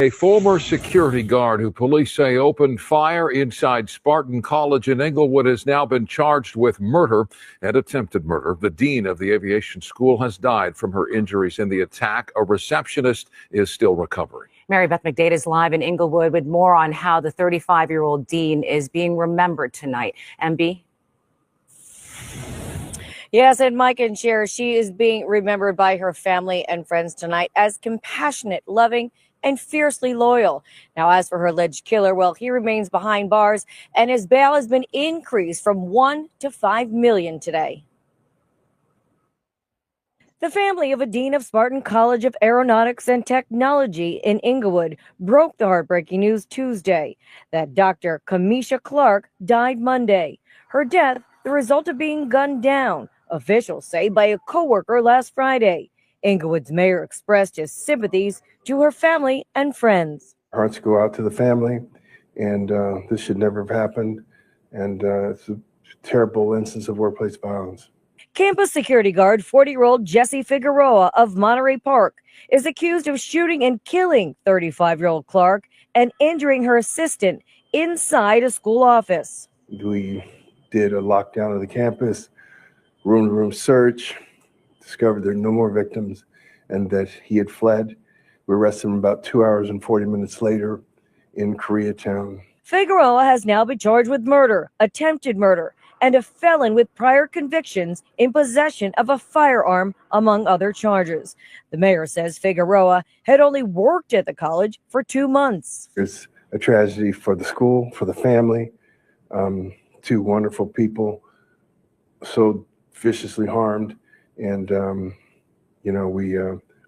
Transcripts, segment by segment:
A former security guard who police say opened fire inside Spartan College in Inglewood has now been charged with murder and attempted murder. The dean of the aviation school has died from her injuries in the attack. A receptionist is still recovering. Mary Beth McDade is live in Inglewood with more on how the 35-year-old dean is being remembered tonight. MB? Yes, and Mike and Cher, she is being remembered by her family and friends tonight as compassionate, loving, and fiercely loyal. Now, as for her alleged killer, well, he remains behind bars, and his bail has been increased from $1 to $5 million today. The family of a dean of Spartan College of Aeronautics and Technology in Inglewood broke the heartbreaking news Tuesday that Dr. Kamisha Clark died Monday. Her death, the result of being gunned down, officials say, by a coworker last Friday. Inglewood's mayor expressed his sympathies to her family and friends. Hearts go out to the family, and this should never have happened. And it's a terrible instance of workplace violence. Campus security guard 40-year-old Jesse Figueroa of Monterey Park is accused of shooting and killing 35-year-old Clark and injuring her assistant inside a school office. We did a lockdown of the campus, room-to-room search, discovered there are no more victims and that he had fled. We arrested him about 2 hours and 40 minutes later in Koreatown. Figueroa has now been charged with murder, attempted murder, and a felon with prior convictions in possession of a firearm, among other charges. The mayor says Figueroa had only worked at the college for 2 months. It's a tragedy for the school, for the family, two wonderful people so viciously harmed. And,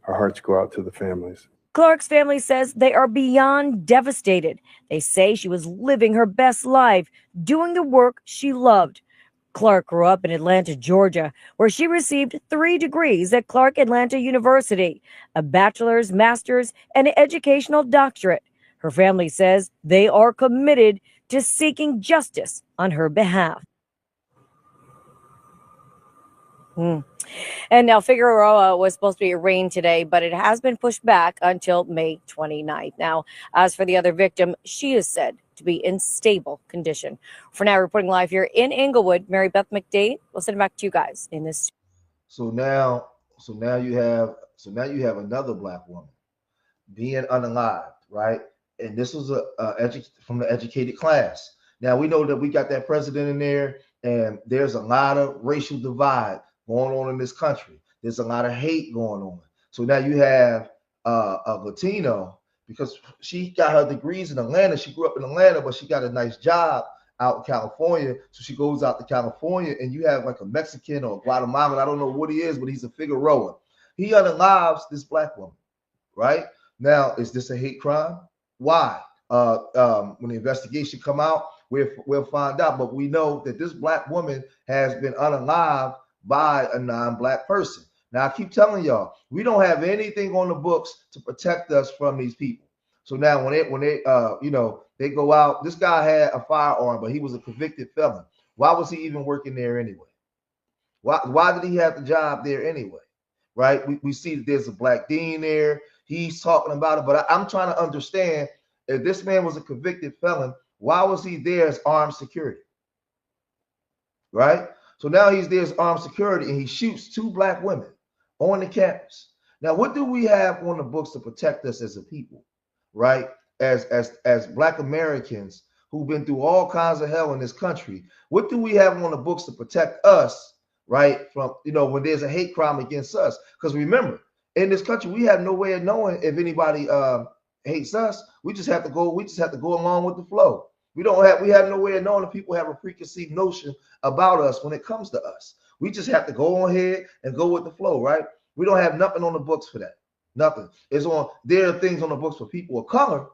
our hearts go out to the families. Clark's family says they are beyond devastated. They say she was living her best life, doing the work she loved. Clark grew up in Atlanta, Georgia, where she received 3 degrees at Clark Atlanta University, a bachelor's, master's, and an educational doctorate. Her family says they are committed to seeking justice on her behalf. And now Figueroa was supposed to be arraigned today, but it has been pushed back until May 29th. Now, as for the other victim, she is said to be in stable condition. For now, reporting live here in Inglewood, Mary Beth McDade. We'll send it back to you guys in this. So now you have another Black woman being unalived, right? And this was from the educated class. Now we know that we got that president in there, and there's a lot of racial divide going on in this country. There's a lot of hate going on. So now you have a Latino, because she got her degrees in Atlanta. She grew up in Atlanta, but she got a nice job out in California. So she goes out to California, and you have like a Mexican or a Guatemalan. I don't know what he is, but he's a Figueroa. He unalives this Black woman, right? Now, is this a hate crime? Why? When the investigation come out, we'll find out. But we know that this Black woman has been unalived by a non-Black person. Now, I keep telling y'all, we don't have anything on the books to protect us from these people. So now when they go out, this guy had a firearm, but he was a convicted felon. Why was he even working there anyway? Why did he have the job there anyway? Right? We see that there's a Black dean there. He's talking about it, but I'm trying to understand, if this man was a convicted felon, why was he there as armed security? Right? So now he's there as armed security, and he shoots 2 Black women on the campus. Now, what do we have on the books to protect us as a people, right? As Black Americans who've been through all kinds of hell in this country, what do we have on the books to protect us, right? From, when there's a hate crime against us. Because remember, in this country, we have no way of knowing if anybody hates us. We just have to go along with the flow. We have no way of knowing if people have a preconceived notion about us when it comes to us. We just have to go on ahead and go with the flow, right? We don't have nothing on the books for that. Nothing. There are things on the books for people of color,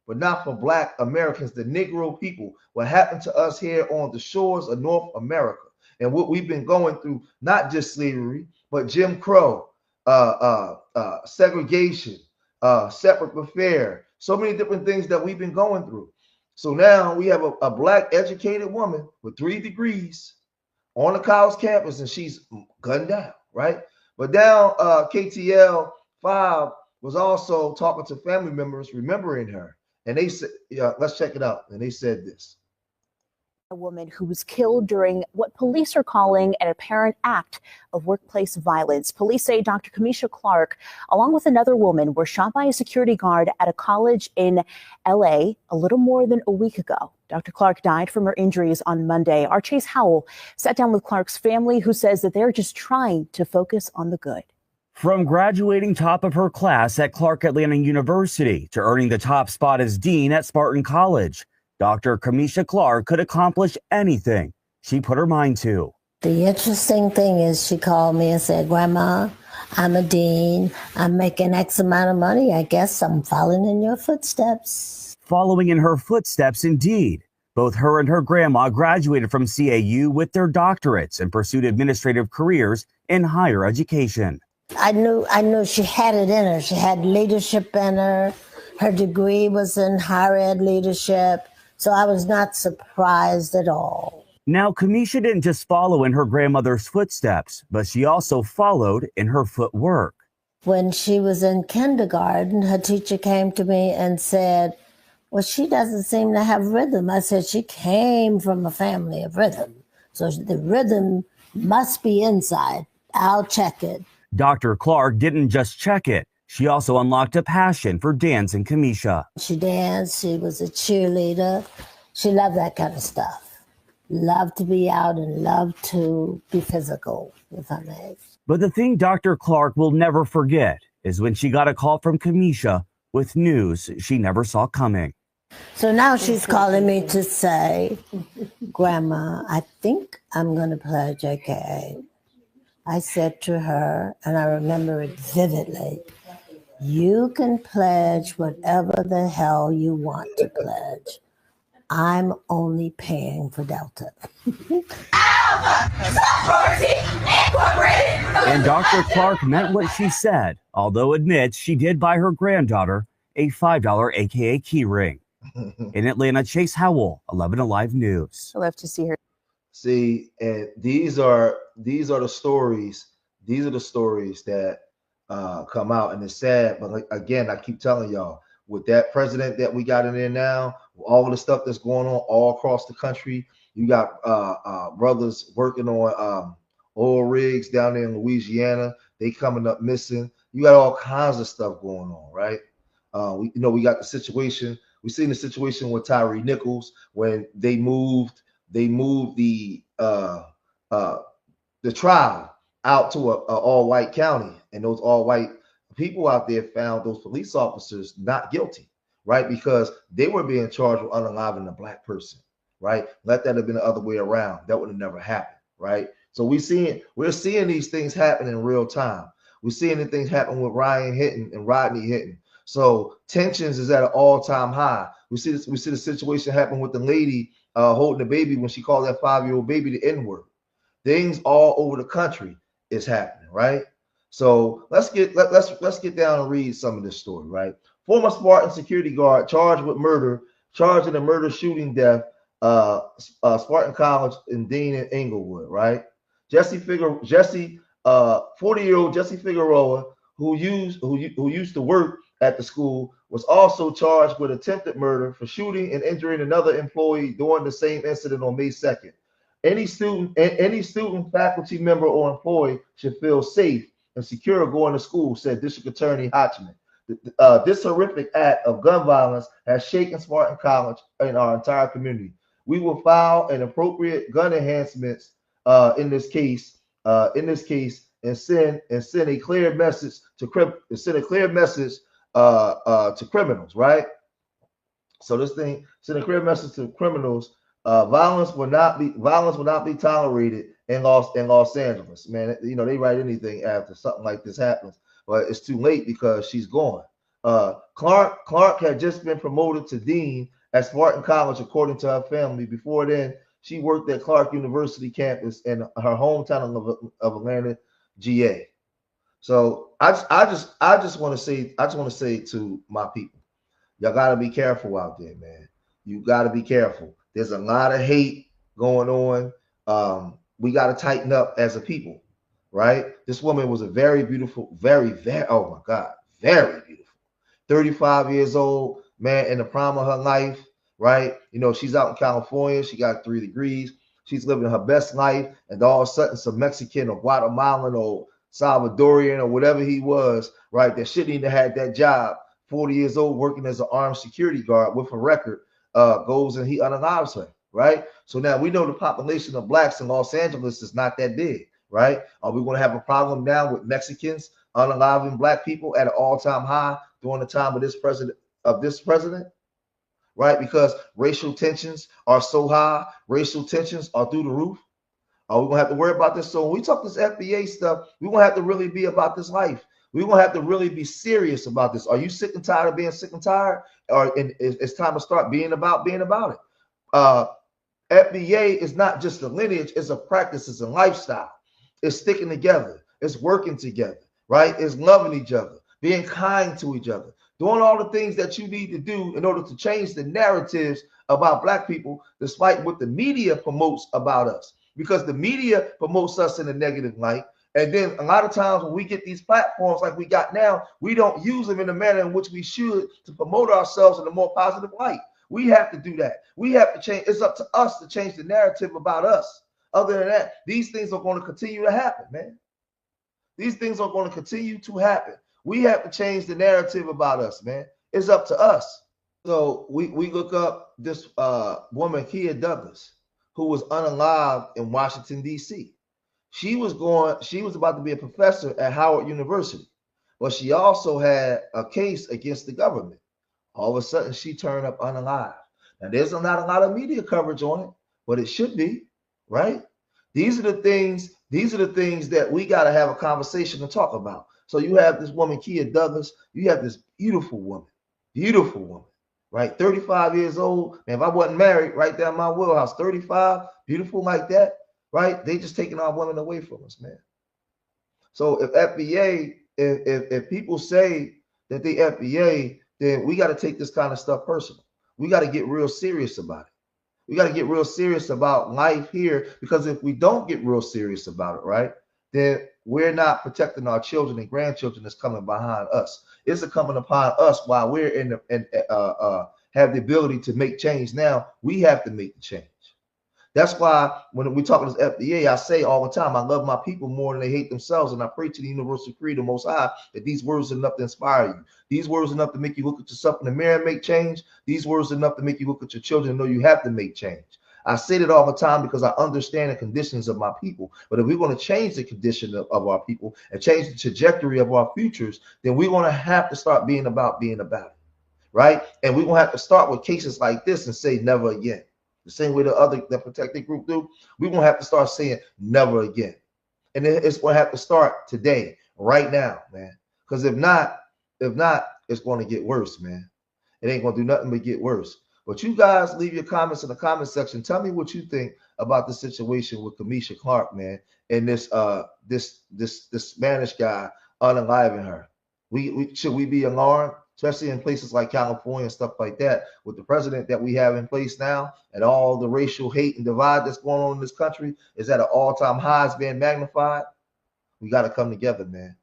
but not for Black Americans, the Negro people. What happened to us here on the shores of North America, and what we've been going through, not just slavery, but Jim Crow, segregation, separate but fair, so many different things that we've been going through. So now we have a Black educated woman with 3 degrees on the college campus, and she's gunned down, right? But now KTL 5 was also talking to family members remembering her. And they said, yeah, let's check it out. And they said this. A woman who was killed during what police are calling an apparent act of workplace violence. Police say Dr. Kamisha Clark, along with another woman, were shot by a security guard at a college in LA a little more than a week ago. Dr. Clark died from her injuries on Monday. Our Chase Howell sat down with Clark's family, who says that they're just trying to focus on the good. From graduating top of her class at Clark Atlanta University to earning the top spot as dean at Spartan College, Dr. Kamisha Clark could accomplish anything she put her mind to. The interesting thing is she called me and said, Grandma, I'm a dean. I'm making X amount of money. I guess I'm following in your footsteps. Following in her footsteps, indeed. Both her and her grandma graduated from CAU with their doctorates and pursued administrative careers in higher education. I knew she had it in her. She had leadership in her. Her degree was in higher ed leadership. So I was not surprised at all. Now, Kamisha didn't just follow in her grandmother's footsteps, but she also followed in her footwork. When she was in kindergarten, her teacher came to me and said, well, she doesn't seem to have rhythm. I said, she came from a family of rhythm. So the rhythm must be inside. I'll check it. Dr. Clark didn't just check it. She also unlocked a passion for dance and Kamisha. She danced. She was a cheerleader. She loved that kind of stuff. Loved to be out and loved to be physical, if I may. But the thing Dr. Clark will never forget is when she got a call from Kamisha with news she never saw coming. So now she's calling me to say, Grandma, I think I'm going to pledge AKA. I said to her, and I remember it vividly, you can pledge whatever the hell you want to pledge. I'm only paying for Delta. And Dr. Clark meant what she said, although admits she did buy her granddaughter a $5 AKA key ring. In Atlanta, Chase Howell, 11 Alive News. I love to see her. See, and these are the stories. These are the stories that come out, and it's sad. But like, again, I keep telling y'all, with that president that we got in there now, with all the stuff that's going on all across the country, you got brothers working on oil rigs down there in Louisiana. They coming up missing. You got all kinds of stuff going on, right? We got the situation. We seen the situation with Tyree Nichols when they moved the trial out to a all-white county, and those all-white people out there found those police officers not guilty, right? Because they were being charged with unaliving a black person, right? Let that have been the other way around. That would have never happened, right? So we're seeing these things happen in real time. We're seeing the things happen with Ryan Hinton and Rodney Hinton. So tensions is at an all-time high. We see the situation happen with the lady holding the baby when she called that 5-year-old baby the N-word. Things all over the country is happening, right? So let's get down and read some of this story, right? Former Spartan security guard charged in a murder shooting death, Spartan College in Dean and Inglewood, right? 40-year-old Jesse Figueroa, who used to work at the school, was also charged with attempted murder for shooting and injuring another employee during the same incident on May 2nd. Any student, faculty member, or employee should feel safe and secure going to school, said District Attorney Hotchman. This horrific act of gun violence has shaken Spartan College and our entire community. We will file an appropriate gun enhancements in this case, and send a clear message to criminals, right? So this thing send a clear message to criminals. Violence will not be tolerated in Los Angeles. Man, they write anything after something like this happens, but it's too late because she's gone. Clark had just been promoted to dean at Spartan College, according to her family. Before then, she worked at Clark University campus in her hometown of Atlanta, GA. So I just want to say to my people, y'all got to be careful out there, man. You got to be careful. There's a lot of hate going on. We got to tighten up as a people, right? This woman was a very beautiful, very, very, oh my God, very beautiful. 35 years old, man, in the prime of her life, right? You know, she's out in California. She got 3 degrees. She's living her best life. And all of a sudden, some Mexican or Guatemalan or Salvadorian or whatever he was, right, that shouldn't even have had that job, 40 years old, working as an armed security guard with a record, goes and he unalives her, right? So now we know the population of blacks in Los Angeles is not that big, right? Are we going to have a problem now with Mexicans unaliving black people at an all-time high during the time of this president, right? Because racial tensions are so high, racial tensions are through the roof. Are we gonna have to worry about this? So when we talk this FBA stuff, we're gonna have to really be about this life. We're gonna have to really be serious about this. Are you sick and tired of being sick and tired? Or it's time to start being about it. FBA is not just a lineage, it's a practice, it's a lifestyle. It's sticking together, it's working together, right? It's loving each other, being kind to each other, doing all the things that you need to do in order to change the narratives about black people, despite what the media promotes about us. Because the media promotes us in a negative light. And then a lot of times when we get these platforms like we got now, we don't use them in the manner in which we should to promote ourselves in a more positive light. We have to do that. We have to change. It's up to us to change the narrative about us. Other than that, these things are going to continue to happen, man. These things are going to continue to happen. We have to change the narrative about us, man. It's up to us. So we look up this woman, Kia Douglas, who was unalived in Washington, D.C. She was about to be a professor at Howard University, but she also had a case against the government. All of a sudden, she turned up unalived. Now, there's not a lot of media coverage on it, but it should be, right? These are the things that we got to have a conversation to talk about. So you have this woman, Kia Douglas. You have this beautiful woman, right? 35 years old. Man, if I wasn't married, right there in my wheelhouse, 35, beautiful like that, right? They just taking our women away from us, man. So if FBA, if people say that they FBA, then we got to take this kind of stuff personal. We got to get real serious about it. We got to get real serious about life here, because if we don't get real serious about it, right, then we're not protecting our children and grandchildren that's coming behind us. It's coming upon us while we're have the ability to make change now. We have to make the change. That's why when we talk about this FDA, I say all the time, I love my people more than they hate themselves. And I pray to the universal creator, Most High, that these words are enough to inspire you. These words are enough to make you look at yourself in the mirror and make change. These words are enough to make you look at your children and know you have to make change. I say that all the time because I understand the conditions of my people. But if we're going to change the condition of our people and change the trajectory of our futures, then we're going to have to start being about it, right? And we're going to have to start with cases like this and say never again. The same way the protected group do, we're going to have to start saying never again. And it's going to have to start today, right now, man. Because if not, it's going to get worse, man. It ain't going to do nothing but get worse. But you guys leave your comments in the comment section. Tell me what you think about the situation with Kamisha Clark, man, and this Spanish guy unaliving her. Should we be alarmed, especially in places like California and stuff like that, with the president that we have in place now and all the racial hate and divide that's going on in this country is at an all-time high, it's being magnified. We got to come together, man.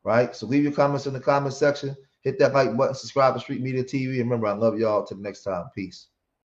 Right? So leave your comments in the comment section. Hit that like button, subscribe to Street Media TV. And remember, I love y'all. Till the next time. Peace.